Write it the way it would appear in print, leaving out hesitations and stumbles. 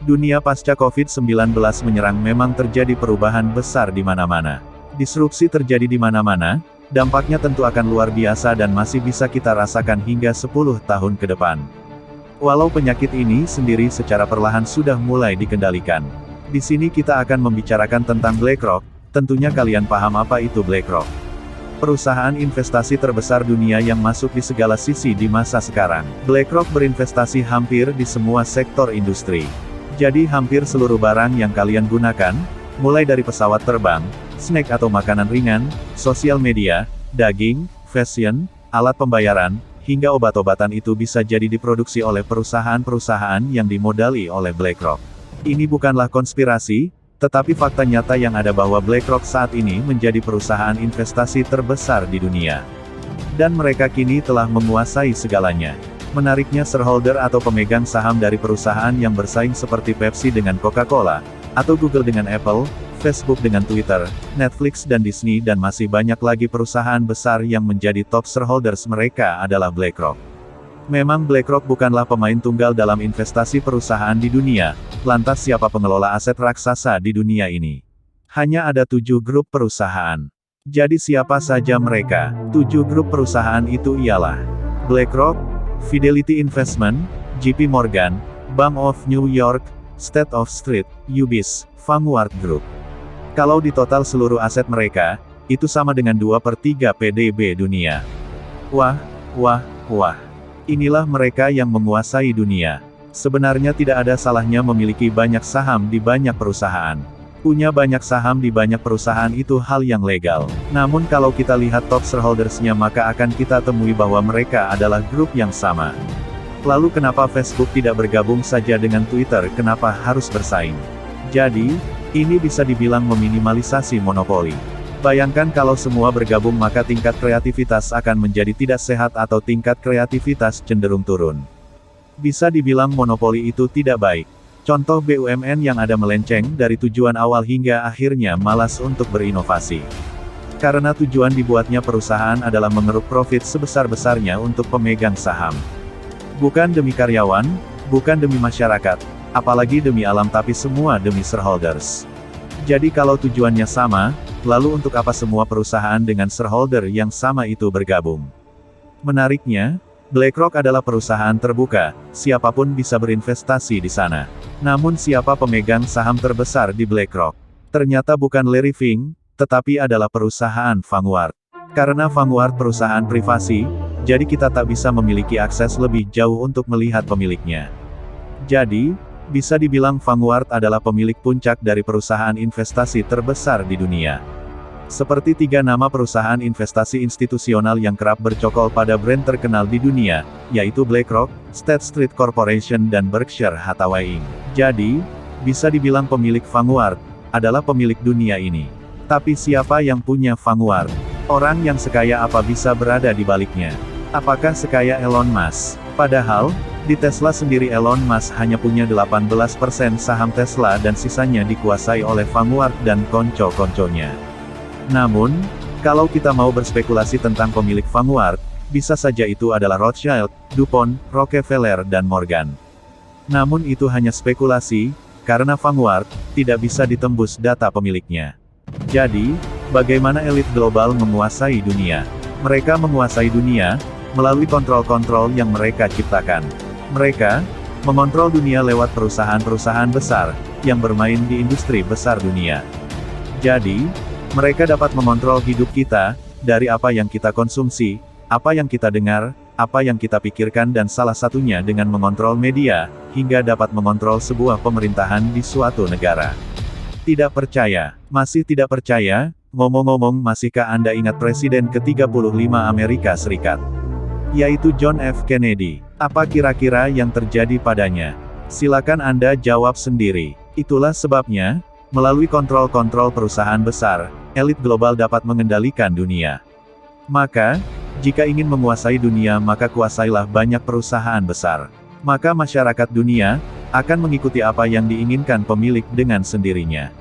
Dunia pasca COVID-19 menyerang memang terjadi perubahan besar di mana-mana. Disrupsi terjadi di mana-mana, dampaknya tentu akan luar biasa dan masih bisa kita rasakan hingga 10 tahun ke depan. Walau penyakit ini sendiri secara perlahan sudah mulai dikendalikan. Di sini kita akan membicarakan tentang BlackRock, tentunya kalian paham apa itu BlackRock. Perusahaan investasi terbesar dunia yang masuk di segala sisi di masa sekarang. BlackRock berinvestasi hampir di semua sektor industri. Jadi hampir seluruh barang yang kalian gunakan, mulai dari pesawat terbang, snack atau makanan ringan, sosial media, daging, fashion, alat pembayaran, hingga obat-obatan itu bisa jadi diproduksi oleh perusahaan-perusahaan yang dimodali oleh BlackRock. Ini bukanlah konspirasi, tetapi fakta nyata yang ada bahwa BlackRock saat ini menjadi perusahaan investasi terbesar di dunia. Dan mereka kini telah menguasai segalanya. Menariknya shareholder atau pemegang saham dari perusahaan yang bersaing seperti Pepsi dengan Coca-Cola, atau Google dengan Apple, Facebook dengan Twitter, Netflix dan Disney dan masih banyak lagi perusahaan besar yang menjadi top shareholders mereka adalah BlackRock. Memang BlackRock bukanlah pemain tunggal dalam investasi perusahaan di dunia, lantas siapa pengelola aset raksasa di dunia ini? Hanya ada 7 grup perusahaan. Jadi siapa saja mereka? 7 grup perusahaan itu ialah BlackRock, Fidelity Investment, JP Morgan, Bank of New York, State of Street, UBS, Vanguard Group. Kalau di total seluruh aset mereka, itu sama dengan 2/3 PDB dunia. Wah, wah, wah. Inilah mereka yang menguasai dunia. Sebenarnya tidak ada salahnya memiliki banyak saham di banyak perusahaan. Punya banyak saham di banyak perusahaan itu hal yang legal. Namun kalau kita lihat top shareholders-nya maka akan kita temui bahwa mereka adalah grup yang sama. Lalu kenapa Facebook tidak bergabung saja dengan Twitter, kenapa harus bersaing? Jadi, ini bisa dibilang meminimalisasi monopoli. Bayangkan kalau semua bergabung maka tingkat kreativitas akan menjadi tidak sehat atau tingkat kreativitas cenderung turun. Bisa dibilang monopoli itu tidak baik. Contoh BUMN yang ada melenceng dari tujuan awal hingga akhirnya malas untuk berinovasi. Karena tujuan dibuatnya perusahaan adalah mengeruk profit sebesar-besarnya untuk pemegang saham. Bukan demi karyawan, bukan demi masyarakat, apalagi demi alam tapi semua demi shareholders. Jadi kalau tujuannya sama, lalu untuk apa semua perusahaan dengan shareholder yang sama itu bergabung? Menariknya, BlackRock adalah perusahaan terbuka, siapapun bisa berinvestasi di sana. Namun siapa pemegang saham terbesar di BlackRock? Ternyata bukan Larry Fink, tetapi adalah perusahaan Vanguard. Karena Vanguard perusahaan privasi, jadi kita tak bisa memiliki akses lebih jauh untuk melihat pemiliknya. Jadi, bisa dibilang Vanguard adalah pemilik puncak dari perusahaan investasi terbesar di dunia. Seperti 3 nama perusahaan investasi institusional yang kerap bercokol pada brand terkenal di dunia, yaitu BlackRock, State Street Corporation dan Berkshire Hathaway Inc. Jadi, bisa dibilang pemilik Vanguard adalah pemilik dunia ini. Tapi siapa yang punya Vanguard? Orang yang sekaya apa bisa berada di baliknya? Apakah sekaya Elon Musk? Padahal, di Tesla sendiri Elon Musk hanya punya 18% saham Tesla dan sisanya dikuasai oleh Vanguard dan konco-konconya. Namun, kalau kita mau berspekulasi tentang pemilik Vanguard, bisa saja itu adalah Rothschild, DuPont, Rockefeller dan Morgan. Namun itu hanya spekulasi, karena Vanguard tidak bisa ditembus data pemiliknya. Jadi, bagaimana elit global menguasai dunia? Mereka menguasai dunia melalui kontrol-kontrol yang mereka ciptakan. Mereka mengontrol dunia lewat perusahaan-perusahaan besar yang bermain di industri besar dunia. Jadi, mereka dapat mengontrol hidup kita, dari apa yang kita konsumsi, apa yang kita dengar, apa yang kita pikirkan dan salah satunya dengan mengontrol media, hingga dapat mengontrol sebuah pemerintahan di suatu negara. Tidak percaya? Masih tidak percaya? Ngomong-ngomong, masihkah Anda ingat Presiden ke-35 Amerika Serikat? Yaitu John F. Kennedy. Apa kira-kira yang terjadi padanya? Silakan Anda jawab sendiri. Itulah sebabnya, melalui kontrol-kontrol perusahaan besar, elit global dapat mengendalikan dunia. Maka, jika ingin menguasai dunia maka kuasailah banyak perusahaan besar. Maka masyarakat dunia akan mengikuti apa yang diinginkan pemilik dengan sendirinya.